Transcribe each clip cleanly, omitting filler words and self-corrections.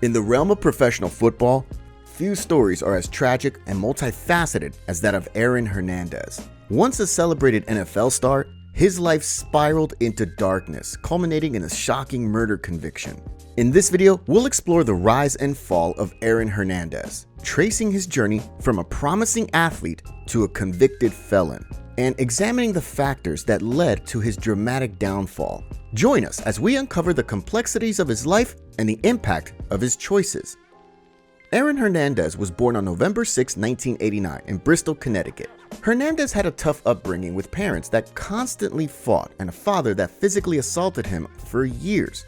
In the realm of professional football, few stories are as tragic and multifaceted as that of Aaron Hernandez. Once a celebrated NFL star, his life spiraled into darkness, culminating in a shocking murder conviction. In this video, we'll explore the rise and fall of Aaron Hernandez, tracing his journey from a promising athlete to a convicted felon, and examining the factors that led to his dramatic downfall. Join us as we uncover the complexities of his life and the impact of his choices. Aaron Hernandez was born on November 6, 1989 in Bristol, Connecticut. Hernandez had a tough upbringing with parents that constantly fought and a father that physically assaulted him for years.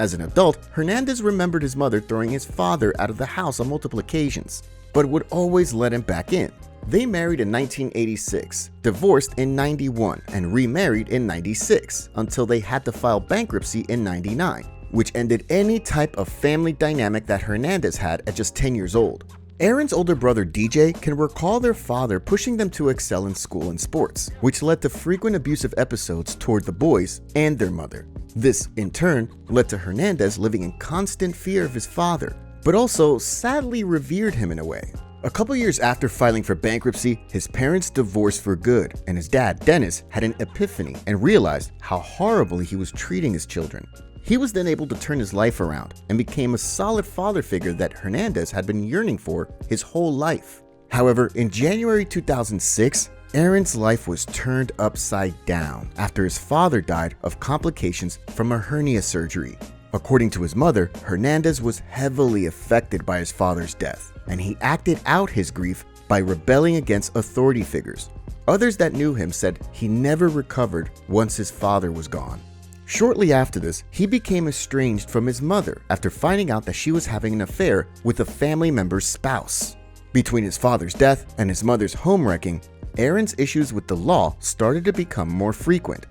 As an adult, Hernandez remembered his mother throwing his father out of the house on multiple occasions, but would always let him back in. They married in 1986, divorced in 91, and remarried in 96 until they had to file bankruptcy in 99, which ended any type of family dynamic that Hernandez had at just 10 years old. Aaron's older brother DJ can recall their father pushing them to excel in school and sports, which led to frequent abusive episodes toward the boys and their mother. This, in turn, led to Hernandez living in constant fear of his father, but also sadly revered him in a way. A couple years after filing for bankruptcy, his parents divorced for good, and his dad, Dennis, had an epiphany and realized how horribly he was treating his children. He was then able to turn his life around and became a solid father figure that Hernandez had been yearning for his whole life. However, in January 2006, Aaron's life was turned upside down after his father died of complications from a hernia surgery. According to his mother, Hernandez was heavily affected by his father's death, and he acted out his grief by rebelling against authority figures. Others that knew him said he never recovered once his father was gone. Shortly after this, he became estranged from his mother after finding out that she was having an affair with a family member's spouse. Between his father's death and his mother's homewrecking, Aaron's issues with the law started to become more frequent.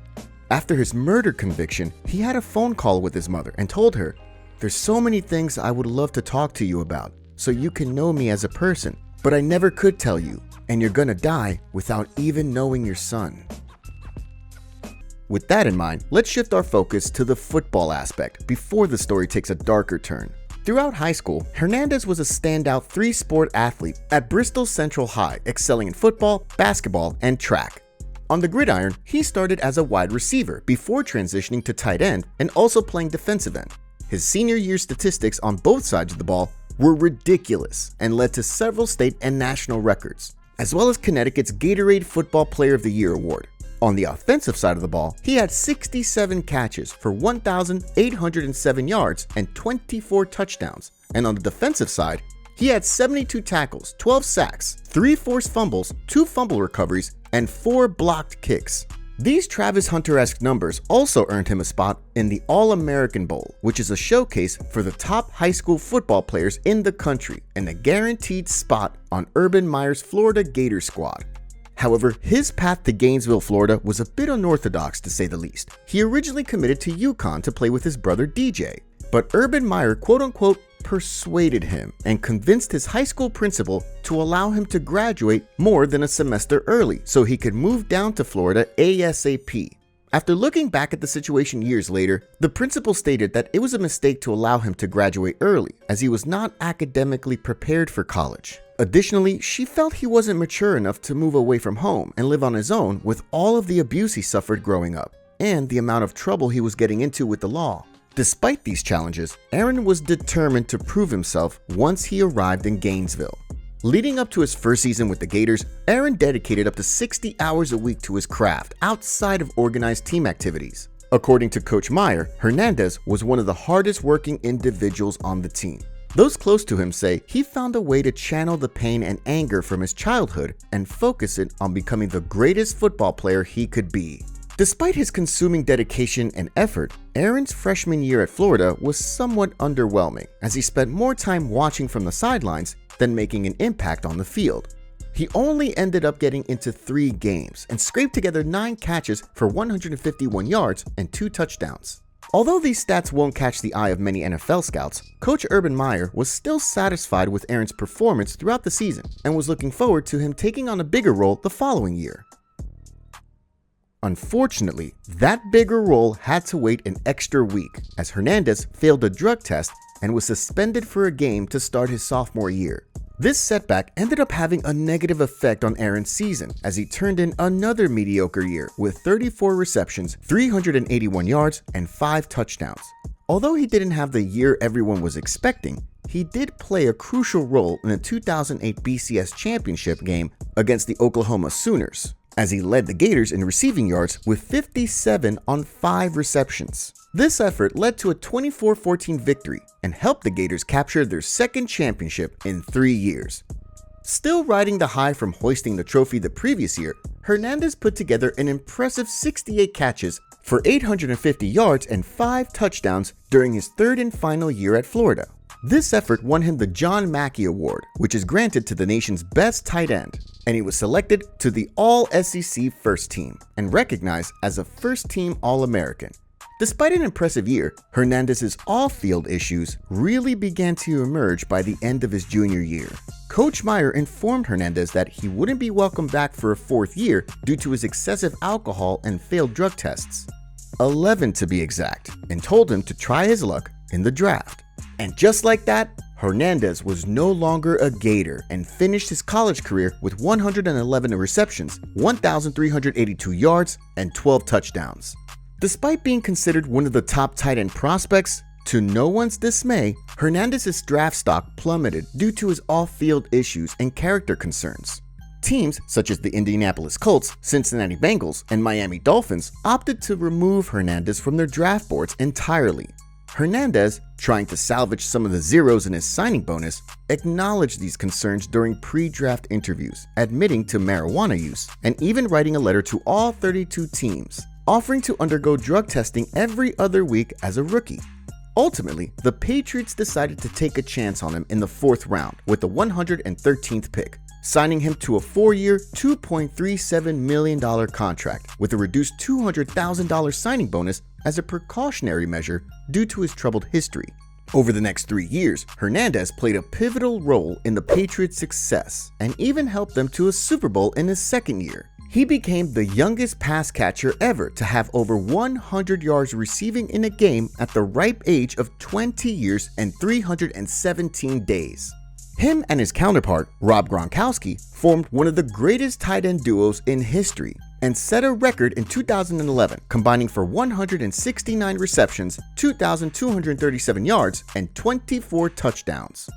After his murder conviction, he had a phone call with his mother and told her, "There's so many things I would love to talk to you about, so you can know me as a person, but I never could tell you, and you're gonna die without even knowing your son." With that in mind, let's shift our focus to the football aspect before the story takes a darker turn. Throughout high school, Hernandez was a standout three-sport athlete at Bristol Central High, excelling in football, basketball, and track. On the gridiron, he started as a wide receiver before transitioning to tight end and also playing defensive end. His senior year statistics on both sides of the ball were ridiculous and led to several state and national records, as well as Connecticut's Gatorade Football Player of the Year award. On the offensive side of the ball, he had 67 catches for 1,807 yards and 24 touchdowns. And on the defensive side, he had 72 tackles, 12 sacks, 3 forced fumbles, 2 fumble recoveries, and 4 blocked kicks. These Travis Hunter-esque numbers also earned him a spot in the All-American Bowl, which is a showcase for the top high school football players in the country and a guaranteed spot on Urban Meyer's Florida Gator squad. However, his path to Gainesville, Florida was a bit unorthodox to say the least. He originally committed to UConn to play with his brother DJ, but Urban Meyer quote-unquote persuaded him and convinced his high school principal to allow him to graduate more than a semester early so he could move down to Florida ASAP. After looking back at the situation years later, the principal stated that it was a mistake to allow him to graduate early as he was not academically prepared for college. Additionally, she felt he wasn't mature enough to move away from home and live on his own with all of the abuse he suffered growing up and the amount of trouble he was getting into with the law. Despite these challenges, Aaron was determined to prove himself once he arrived in Gainesville. Leading up to his first season with the Gators, Aaron dedicated up to 60 hours a week to his craft outside of organized team activities. According to Coach Meyer, Hernandez was one of the hardest working individuals on the team. Those close to him say he found a way to channel the pain and anger from his childhood and focus it on becoming the greatest football player he could be. Despite his consuming dedication and effort, Aaron's freshman year at Florida was somewhat underwhelming as he spent more time watching from the sidelines than making an impact on the field. He only ended up getting into 3 games and scraped together 9 catches for 151 yards and 2 touchdowns. Although these stats won't catch the eye of many NFL scouts, Coach Urban Meyer was still satisfied with Aaron's performance throughout the season and was looking forward to him taking on a bigger role the following year. Unfortunately, that bigger role had to wait an extra week as Hernandez failed a drug test and was suspended for a game to start his sophomore year. This setback ended up having a negative effect on Aaron's season as he turned in another mediocre year with 34 receptions, 381 yards, and 5 touchdowns. Although he didn't have the year everyone was expecting, he did play a crucial role in the 2008 BCS championship game against the Oklahoma Sooners, as he led the Gators in receiving yards with 57 on 5 receptions. This effort led to a 24-14 victory and helped the Gators capture their second championship in 3 years. Still riding the high from hoisting the trophy the previous year, Hernandez put together an impressive 68 catches for 850 yards and 5 touchdowns during his third and final year at Florida. This effort won him the John Mackey Award, which is granted to the nation's best tight end, and he was selected to the All-SEC First Team and recognized as a First-Team All-American. Despite an impressive year, Hernandez's off-field issues really began to emerge by the end of his junior year. Coach Meyer informed Hernandez that he wouldn't be welcomed back for a 4th year due to his excessive alcohol and failed drug tests, 11 to be exact, and told him to try his luck in the draft. And just like that, Hernandez was no longer a Gator and finished his college career with 111 receptions, 1,382 yards, and 12 touchdowns. Despite being considered one of the top tight end prospects, to no one's dismay, Hernandez's draft stock plummeted due to his off-field issues and character concerns. Teams such as the Indianapolis Colts, Cincinnati Bengals, and Miami Dolphins opted to remove Hernandez from their draft boards entirely. Hernandez, trying to salvage some of the zeros in his signing bonus, acknowledged these concerns during pre-draft interviews, admitting to marijuana use, and even writing a letter to all 32 teams, offering to undergo drug testing every other week as a rookie. Ultimately, the Patriots decided to take a chance on him in the 4th round with the 113th pick, signing him to a 4-year, $2.37 million contract with a reduced $200,000 signing bonus as a precautionary measure due to his troubled history. Over the next 3 years, Hernandez played a pivotal role in the Patriots' success and even helped them to a Super Bowl in his 2nd year. He became the youngest pass catcher ever to have over 100 yards receiving in a game at the ripe age of 20 years and 317 days. Him and his counterpart, Rob Gronkowski, formed one of the greatest tight end duos in history and set a record in 2011, combining for 169 receptions, 2,237 yards, and 24 touchdowns.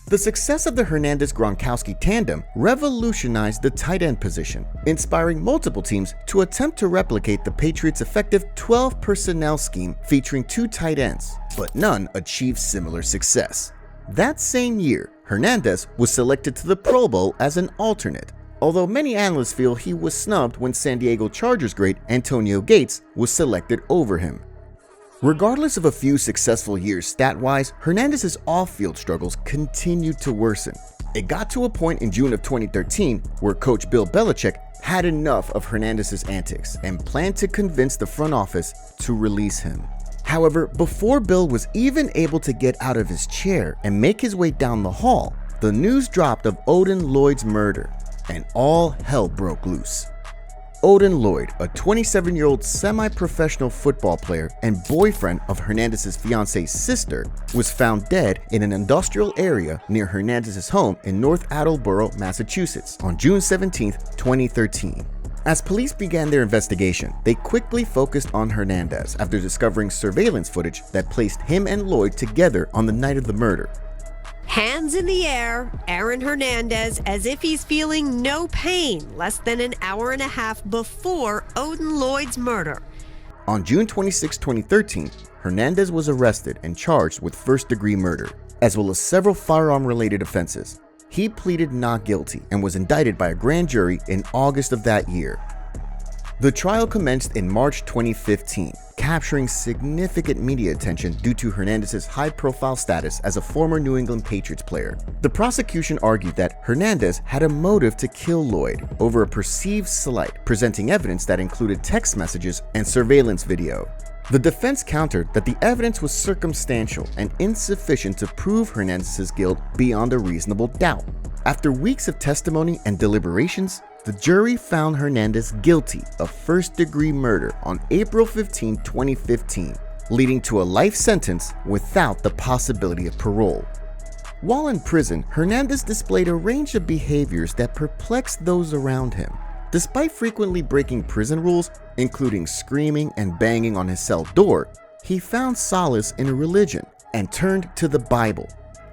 The success of the Hernandez-Gronkowski tandem revolutionized the tight end position, inspiring multiple teams to attempt to replicate the Patriots' effective 12 personnel scheme featuring 2 tight ends, but none achieved similar success. That same year, Hernandez was selected to the Pro Bowl as an alternate, although many analysts feel he was snubbed when San Diego Chargers great Antonio Gates was selected over him. Regardless of a few successful years stat-wise, Hernandez's off-field struggles continued to worsen. It got to a point in June of 2013 where coach Bill Belichick had enough of Hernandez's antics and planned to convince the front office to release him. However, before Bill was even able to get out of his chair and make his way down the hall, the news dropped of Odin Lloyd's murder, and all hell broke loose. Odin Lloyd, a 27-year-old semi-professional football player and boyfriend of Hernandez's fiance's sister, was found dead in an industrial area near Hernandez's home in North Attleboro, Massachusetts on June 17, 2013. As police began their investigation, they quickly focused on Hernandez after discovering surveillance footage that placed him and Lloyd together on the night of the murder. Hands in the air, Aaron Hernandez as if he's feeling no pain less than an hour and a half before Odin Lloyd's murder. On June 26, 2013, Hernandez was arrested and charged with first-degree murder, as well as several firearm-related offenses. He pleaded not guilty and was indicted by a grand jury in August of that year. The trial commenced in March 2015, capturing significant media attention due to Hernandez's high-profile status as a former New England Patriots player. The prosecution argued that Hernandez had a motive to kill Lloyd over a perceived slight, presenting evidence that included text messages and surveillance video. The defense countered that the evidence was circumstantial and insufficient to prove Hernandez's guilt beyond a reasonable doubt. After weeks of testimony and deliberations, the jury found Hernandez guilty of first-degree murder on April 15, 2015. leading to a life sentence without the possibility of parole. While in prison, Hernandez displayed a range of behaviors that perplexed those around him. Despite frequently breaking prison rules, including screaming and banging on his cell door, he found solace in religion and turned to the Bible.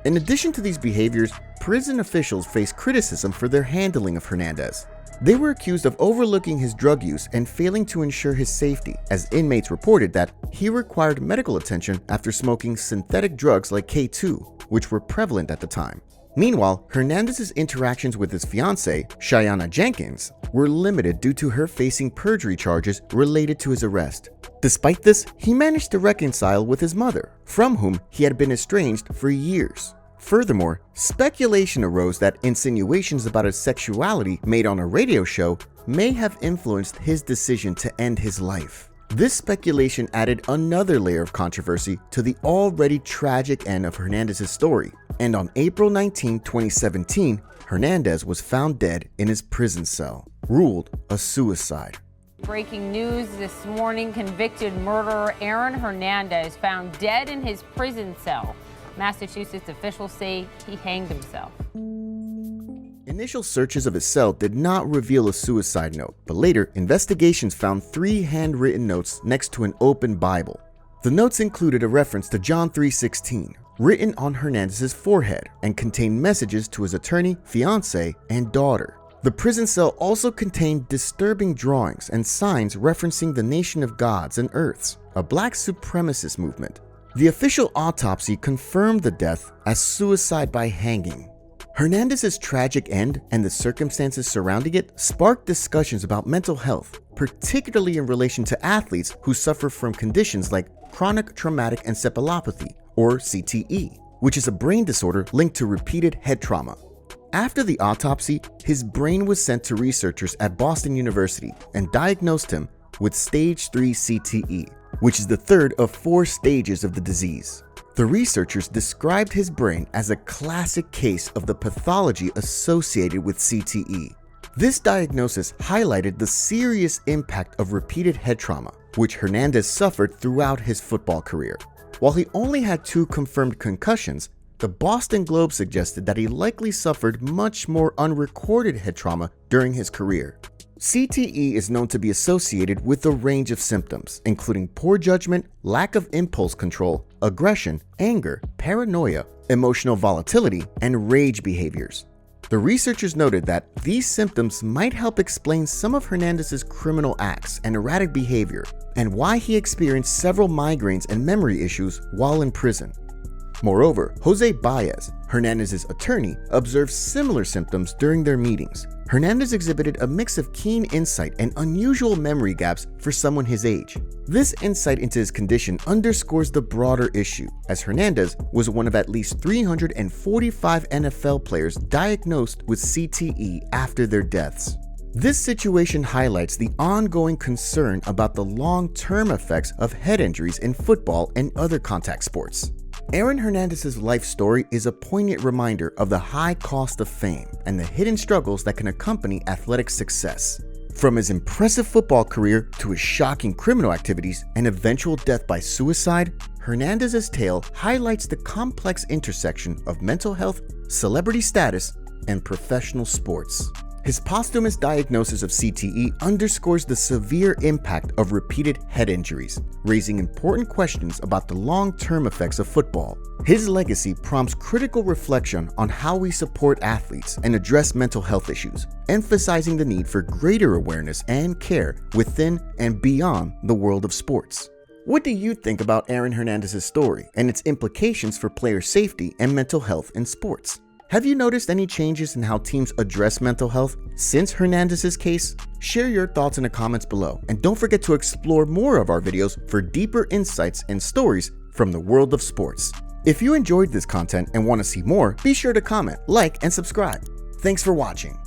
In addition to these behaviors, prison officials faced criticism for their handling of Hernandez. They were accused of overlooking his drug use and failing to ensure his safety, as inmates reported that he required medical attention after smoking synthetic drugs like K2, which were prevalent at the time. Meanwhile, Hernandez's interactions with his fiancée, Cheyenne Jenkins, were limited due to her facing perjury charges related to his arrest. Despite this, he managed to reconcile with his mother, from whom he had been estranged for years. Furthermore, speculation arose that insinuations about his sexuality made on a radio show may have influenced his decision to end his life. This speculation added another layer of controversy to the already tragic end of Hernandez's story, and on April 19, 2017, Hernandez was found dead in his prison cell, ruled a suicide. Breaking news this morning, convicted murderer Aaron Hernandez found dead in his prison cell. Massachusetts officials say he hanged himself. Initial searches of his cell did not reveal a suicide note, but later investigations found 3 handwritten notes next to an open Bible. The notes included a reference to John 3:16, written on Hernandez's forehead, and contained messages to his attorney, fiancé, and daughter. The prison cell also contained disturbing drawings and signs referencing the Nation of Gods and Earths, a black supremacist movement. The official autopsy confirmed the death as suicide by hanging. Hernandez's tragic end and the circumstances surrounding it sparked discussions about mental health, particularly in relation to athletes who suffer from conditions like chronic traumatic encephalopathy, or CTE, which is a brain disorder linked to repeated head trauma. After the autopsy, his brain was sent to researchers at Boston University and diagnosed him with stage 3 CTE, which is the third of 4 stages of the disease. The researchers described his brain as a classic case of the pathology associated with CTE. This diagnosis highlighted the serious impact of repeated head trauma, which Hernandez suffered throughout his football career. While he only had 2 confirmed concussions, the Boston Globe suggested that he likely suffered much more unrecorded head trauma during his career. CTE is known to be associated with a range of symptoms, including poor judgment, lack of impulse control, aggression, anger, paranoia, emotional volatility, and rage behaviors. The researchers noted that these symptoms might help explain some of Hernandez's criminal acts and erratic behavior, and why he experienced several migraines and memory issues while in prison. Moreover, Jose Baez, Hernandez's attorney, observed similar symptoms during their meetings. Hernandez exhibited a mix of keen insight and unusual memory gaps for someone his age. This insight into his condition underscores the broader issue, as Hernandez was one of at least 345 NFL players diagnosed with CTE after their deaths. This situation highlights the ongoing concern about the long-term effects of head injuries in football and other contact sports. Aaron Hernandez's life story is a poignant reminder of the high cost of fame and the hidden struggles that can accompany athletic success. From his impressive football career to his shocking criminal activities and eventual death by suicide, Hernandez's tale highlights the complex intersection of mental health, celebrity status, and professional sports. His posthumous diagnosis of CTE underscores the severe impact of repeated head injuries, raising important questions about the long-term effects of football. His legacy prompts critical reflection on how we support athletes and address mental health issues, emphasizing the need for greater awareness and care within and beyond the world of sports. What do you think about Aaron Hernandez's story and its implications for player safety and mental health in sports? Have you noticed any changes in how teams address mental health since Hernandez's case? Share your thoughts in the comments below, and don't forget to explore more of our videos for deeper insights and stories from the world of sports. If you enjoyed this content and want to see more, be sure to comment, like, and subscribe. Thanks for watching.